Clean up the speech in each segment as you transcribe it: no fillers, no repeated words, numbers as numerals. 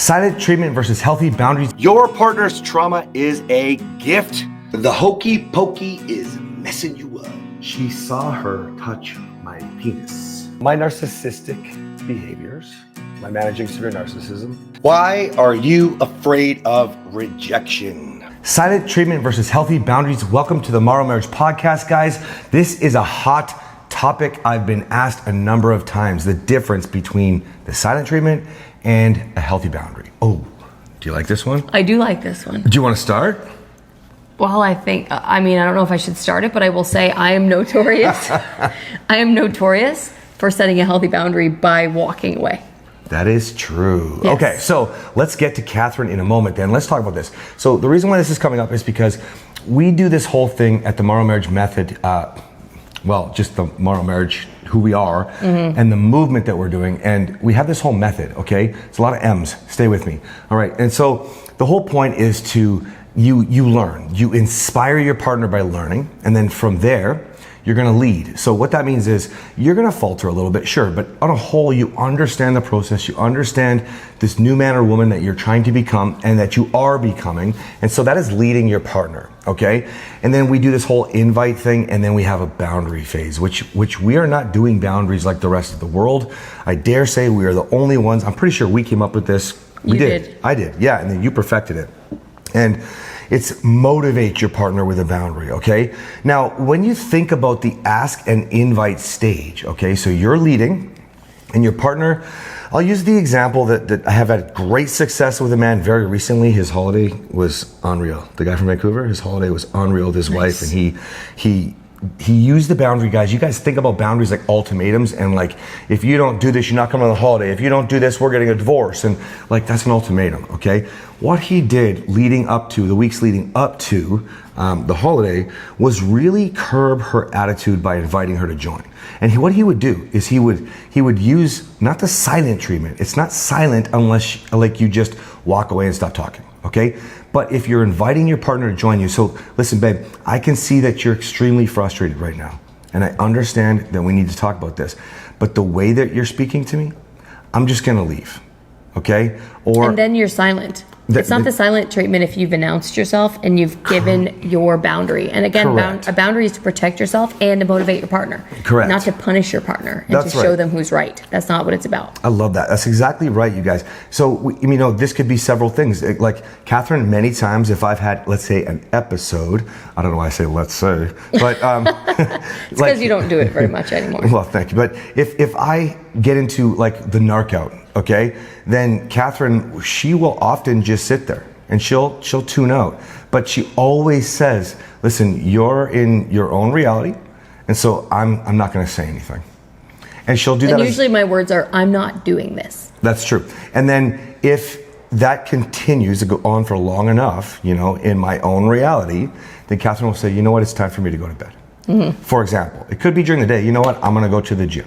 Silent treatment versus healthy boundaries. Your partner's trauma is a gift. The hokey pokey is messing you up. She saw her touch my penis. My narcissistic behaviors, my managing severe narcissism. Why are you afraid of rejection? Silent treatment versus healthy boundaries. Welcome to the Morrow Marriage podcast, guys. This is a hot topic. I've been asked a number of times, the difference between the silent treatment and a healthy boundary. Oh, do you like this one? I do like this one. Do you want to start? Well, I don't know if I should start it, but I will say I am notorious. I am notorious for setting a healthy boundary by walking away. That is true. Yes. Okay, so let's get to Kathryn in a moment then. Let's talk about this. So the reason why this is coming up is because we do this whole thing at the Morrow Marriage method, just the Morrow Marriage, who we are, and the movement that we're doing. And we have this whole method, okay? It's a lot of M's. Stay with me. All right, and so the whole point is to, you learn. You inspire your partner by learning, and then from there, you're gonna lead. So what that means is you're gonna falter a little bit, sure, but on a whole, you understand the process, you understand this new man or woman that you're trying to become and that you are becoming. And so that is leading your partner, okay? And then we do this whole invite thing, and then we have a boundary phase, which we are not doing boundaries like the rest of the world. I dare say we are the only ones. I'm pretty sure we came up with this. We did. I did, yeah, and then you perfected it. And it's motivate your partner with a boundary, okay? Now, when you think about the ask and invite stage, okay, so you're leading and your partner, I'll use the example that I have had great success with a man very recently. His holiday was unreal. The guy from Vancouver, his holiday was unreal with his wife, and he used the boundary, guys. You guys think about boundaries like ultimatums, and like, if you don't do this, you're not coming on the holiday. If you don't do this, we're getting a divorce. And like, that's an ultimatum, okay? What he did leading up to, the weeks leading up to the holiday, was really curb her attitude by inviting her to join. And what he would do is he would use not the silent treatment. It's not silent unless like you just walk away and stop talking, okay? But if you're inviting your partner to join you, so listen, babe, I can see that you're extremely frustrated right now. And I understand that we need to talk about this. But the way that you're speaking to me, I'm just gonna leave, okay? And then you're silent. It's not the silent treatment if you've announced yourself and you've given your boundary. And again, a boundary is to protect yourself and to motivate your partner. Correct. Not to punish your partner and to show them who's right. That's not what it's about. I love that. That's exactly right, you guys. So, this could be several things. Like Kathryn, many times if I've had, let's say, an episode, I don't know why I say let's say, but it's because you don't do it very much anymore. Well, thank you. But if I get into like the narc out, okay, then Kathryn, she will often just sit there and she'll tune out. But she always says, listen, you're in your own reality, and so I'm not gonna say anything. And she'll do that. And usually my words are, I'm not doing this. That's true. And then if that continues to go on for long enough, in my own reality, then Kathryn will say, you know what, it's time for me to go to bed. For example, it could be during the day, you know what, I'm gonna go to the gym.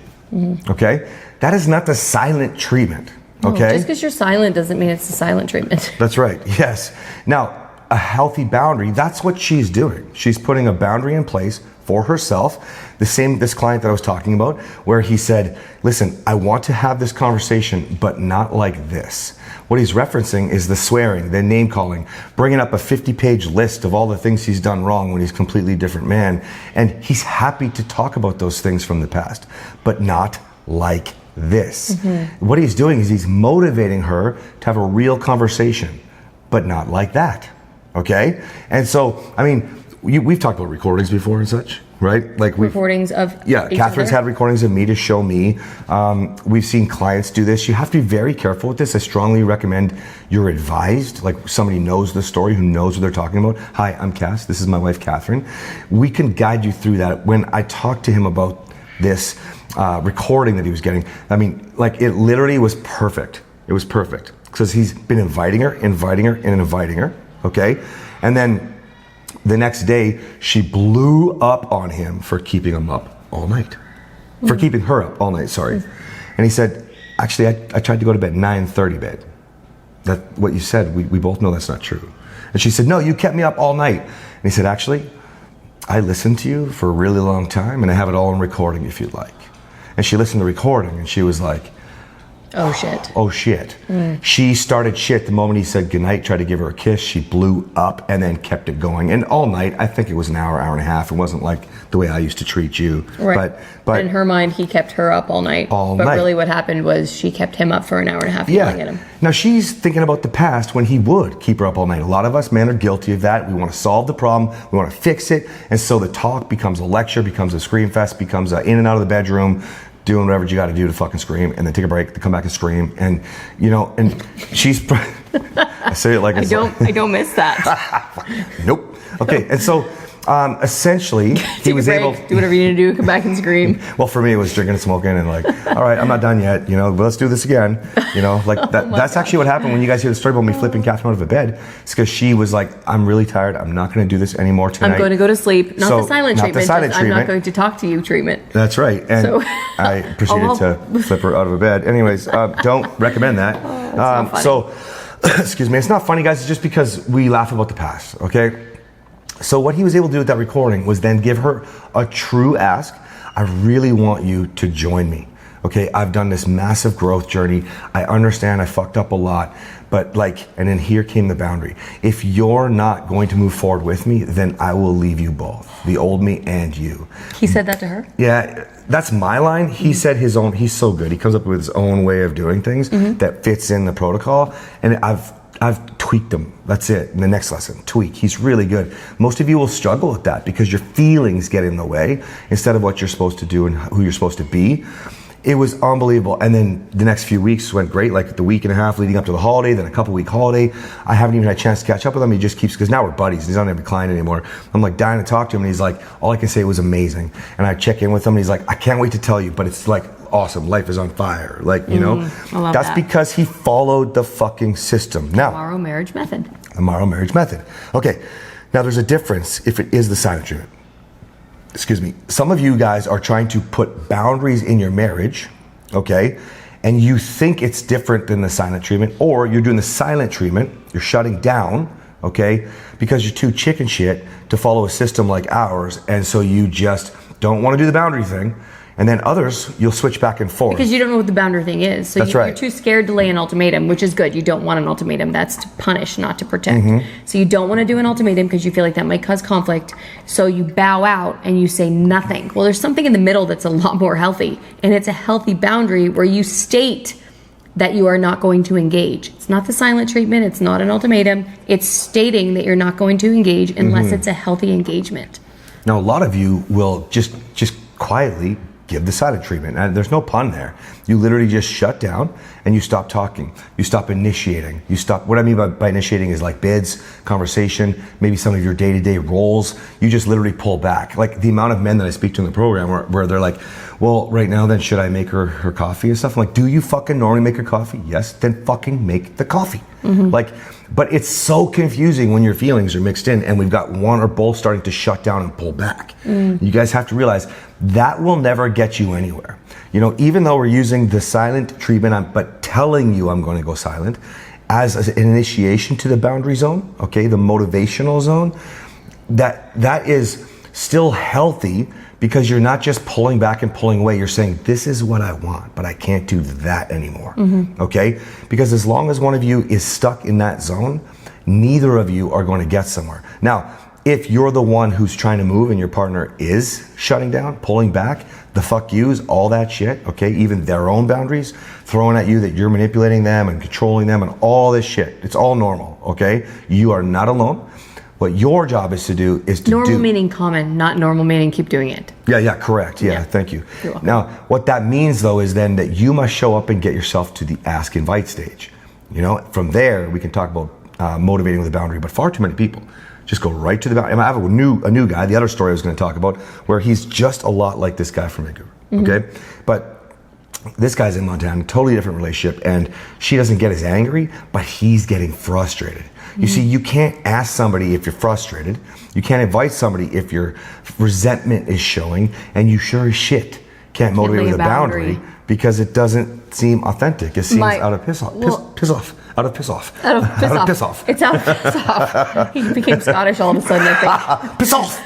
Okay? That is not the silent treatment. Okay? Just because you're silent doesn't mean it's a silent treatment. That's right, yes. Now, a healthy boundary, that's what she's doing. She's putting a boundary in place for herself. This client that I was talking about, where he said, listen, I want to have this conversation, but not like this. What he's referencing is the swearing, the name calling, bringing up a 50-page list of all the things he's done wrong when he's a completely different man. And he's happy to talk about those things from the past, but not like this. What he's doing is he's motivating her to have a real conversation, but not like that, okay? And so, we've talked about recordings before and such, right? Like recordings of Kathryn's had recordings of me to show me. We've seen clients do this. You have to be very careful with this. I strongly recommend you're advised, like somebody knows the story, who knows what they're talking about. Hi, I'm Cass. This is my wife, Kathryn. We can guide you through that. When I talked to him about this recording that he was getting, it literally was perfect. It was perfect because he's been inviting her, okay? And then the next day, she blew up on him for keeping him up all night. For keeping her up all night, sorry. And he said, actually, I tried to go to bed 9:30, babe. That what you said, we both know that's not true. And she said, no, you kept me up all night. And he said, actually, I listened to you for a really long time, and I have it all on recording if you'd like. And she listened to the recording, and she was like, Oh, shit. Oh, shit. She started shit the moment he said goodnight, tried to give her a kiss. She blew up and then kept it going. And all night, I think it was an hour and a half. It wasn't like the way I used to treat you. Right. But in her mind, he kept her up all night. But really what happened was she kept him up for an hour and a half yelling at him. Now she's thinking about the past when he would keep her up all night. A lot of us men are guilty of that. We want to solve the problem. We want to fix it. And so the talk becomes a lecture, becomes a scream fest, becomes a in and out of the bedroom, doing whatever you got to do to fucking scream, and then take a break, to come back and scream, and and she's. I say it like I don't miss that. Nope. Okay, and so essentially he was able to do whatever you need to do, come back and scream. Well, for me it was drinking and smoking and like, all right, I'm not done yet, but let's do this again, like that. That's actually what happened when you guys hear the story about me flipping Kathryn out of a bed. It's because she was like, I'm really tired, I'm not going to do this anymore tonight. I'm going to go to sleep. Not the silent treatment. I'm not going to talk to you treatment. That's right. And I proceeded to flip her out of a bed. Anyways, don't recommend that. So excuse me, it's not funny, guys. It's just because we laugh about the past, okay? So what he was able to do with that recording was then give her a true ask. I really want you to join me. Okay, I've done this massive growth journey. I understand I fucked up a lot, but and then here came the boundary. If you're not going to move forward with me, then I will leave you both, the old me and you. He said that to her? Yeah, that's my line. He said his own. He's so good. He comes up with his own way of doing things that fits in the protocol. And I've tweaked him. That's it. In the next lesson, tweak. He's really good. Most of you will struggle with that because your feelings get in the way instead of what you're supposed to do and who you're supposed to be. It was unbelievable. And then the next few weeks went great, like the week and a half leading up to the holiday, then a couple-week holiday. I haven't even had a chance to catch up with him. He just keeps, because now we're buddies. He's not every client anymore. I'm like dying to talk to him, and he's like, all I can say was amazing. And I check in with him, and he's like, I can't wait to tell you, but it's like awesome. Life is on fire. I love that's that. Because he followed the fucking system. Now, the Morrow Marriage method. The Morrow Marriage method. Okay, now there's a difference if it is the silent treatment. Excuse me. Some of you guys are trying to put boundaries in your marriage, okay? And you think it's different than the silent treatment, or you're doing the silent treatment, you're shutting down, okay? Because you're too chicken shit to follow a system like ours, and so you just don't want to do the boundary thing. And then others, you'll switch back and forth. Because you don't know what the boundary thing is. So you're too scared to lay an ultimatum, which is good. You don't want an ultimatum. That's to punish, not to protect. So you don't want to do an ultimatum because you feel like that might cause conflict. So you bow out and you say nothing. Well, there's something in the middle that's a lot more healthy. And it's a healthy boundary where you state that you are not going to engage. It's not the silent treatment. It's not an ultimatum. It's stating that you're not going to engage unless it's a healthy engagement. Now, a lot of you will just quietly give the silent treatment. And there's no pun there. You literally just shut down and you stop talking. You stop initiating. What I mean by initiating is like bids, conversation, maybe some of your day-to-day roles. You just literally pull back. Like the amount of men that I speak to in the program where they're like, well, right now then should I make her coffee and stuff? I'm like, do you fucking normally make her coffee? Yes, then fucking make the coffee. But it's so confusing when your feelings are mixed in and we've got one or both starting to shut down and pull back. You guys have to realize that will never get you anywhere. Even though we're using the silent treatment, but telling you I'm going to go silent as an initiation to the boundary zone, okay, the motivational zone, that is still healthy because you're not just pulling back and pulling away. You're saying, this is what I want, but I can't do that anymore, okay? Because as long as one of you is stuck in that zone, neither of you are going to get somewhere. Now, if you're the one who's trying to move and your partner is shutting down, pulling back, the fuck yous, all that shit, okay, even their own boundaries, throwing at you that you're manipulating them and controlling them and all this shit, it's all normal, okay? You are not alone. What your job is to do is to normal meaning common, not normal meaning keep doing it. Yeah, correct. Yeah, thank you. You're welcome. Now, what that means though is then that you must show up and get yourself to the ask invite stage. From there we can talk about motivating with a boundary, but far too many people just go right to the boundary. I have a new guy, the other story I was going to talk about, where he's just a lot like this guy from Vancouver, okay? But this guy's in Montana, totally different relationship, and she doesn't get as angry, but he's getting frustrated. You see, you can't ask somebody if you're frustrated. You can't invite somebody if your resentment is showing, and you sure as shit can't motivate with a boundary because it doesn't seem authentic. It seems out of piss off. Out of piss off. It's out of piss off. He became Scottish all of a sudden, I think. Piss off!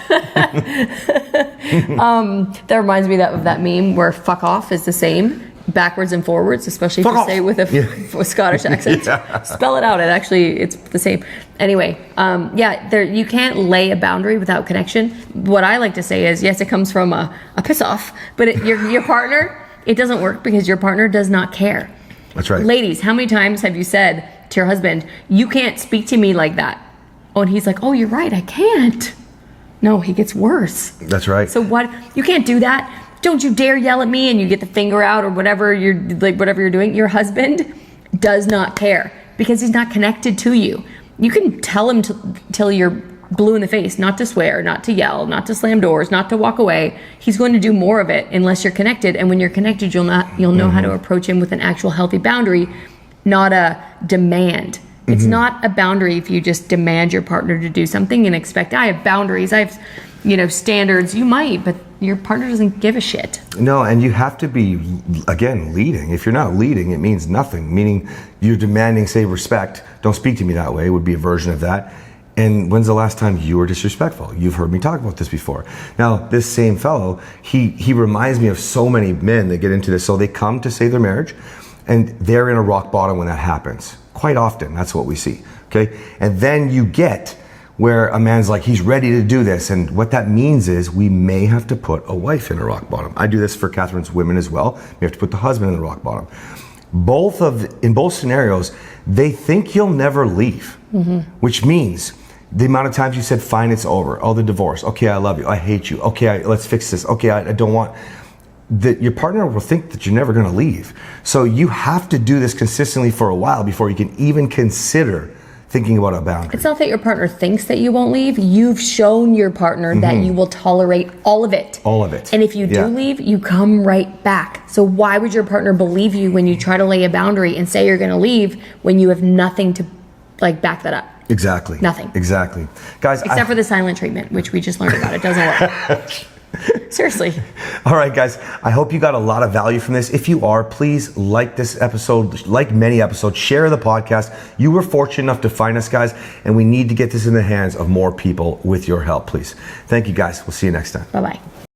That reminds me of that meme where fuck off is the same. backwards and forwards, especially if you say it with a Scottish accent. Spell it out. It's the same. Anyway, you can't lay a boundary without connection. What I like to say is, yes, it comes from a piss off, but your partner, it doesn't work because your partner does not care. That's right. Ladies, how many times have you said to your husband, you can't speak to me like that? Oh, and he's like, oh, you're right, I can't. No, he gets worse. That's right. So what? You can't do that. Don't you dare yell at me, and you get the finger out or whatever you're doing. Your husband does not care because he's not connected to you. You can tell him till you're blue in the face, not to swear, not to yell, not to slam doors, not to walk away. He's going to do more of it unless you're connected. And when you're connected, you'll know how to approach him with an actual healthy boundary, not a demand. It's not a boundary if you just demand your partner to do something and expect, I have boundaries, I have, standards. You might, but your partner doesn't give a shit. No, and you have to be, again, leading. If you're not leading, it means nothing. Meaning you're demanding, say, respect. Don't speak to me that way would be a version of that. And when's the last time you were disrespectful? You've heard me talk about this before. Now, this same fellow, he reminds me of so many men that get into this. So they come to save their marriage, and they're in a rock bottom when that happens. Quite often, that's what we see, okay? And then you get where a man's like, he's ready to do this. And what that means is we may have to put a wife in a rock bottom. I do this for Kathryn's women as well. We have to put the husband in the rock bottom. In both scenarios, they think you'll never leave, which means the amount of times you said, fine, it's over. Oh, the divorce. Okay, I love you. I hate you. Okay, let's fix this. Okay, I don't want... your partner will think that you're never going to leave. So you have to do this consistently for a while before you can even consider thinking about a boundary. It's not that your partner thinks that you won't leave. You've shown your partner that you will tolerate all of it. All of it. And if you do leave, you come right back. So why would your partner believe you when you try to lay a boundary and say you're going to leave when you have nothing to back that up? Exactly. Nothing. Exactly. Guys, except for the silent treatment, which we just learned about. It doesn't work. Seriously. All right, guys. I hope you got a lot of value from this. If you are, please like this episode, like many episodes, share the podcast. You were fortunate enough to find us, guys, and we need to get this in the hands of more people with your help, please. Thank you, guys. We'll see you next time. Bye-bye.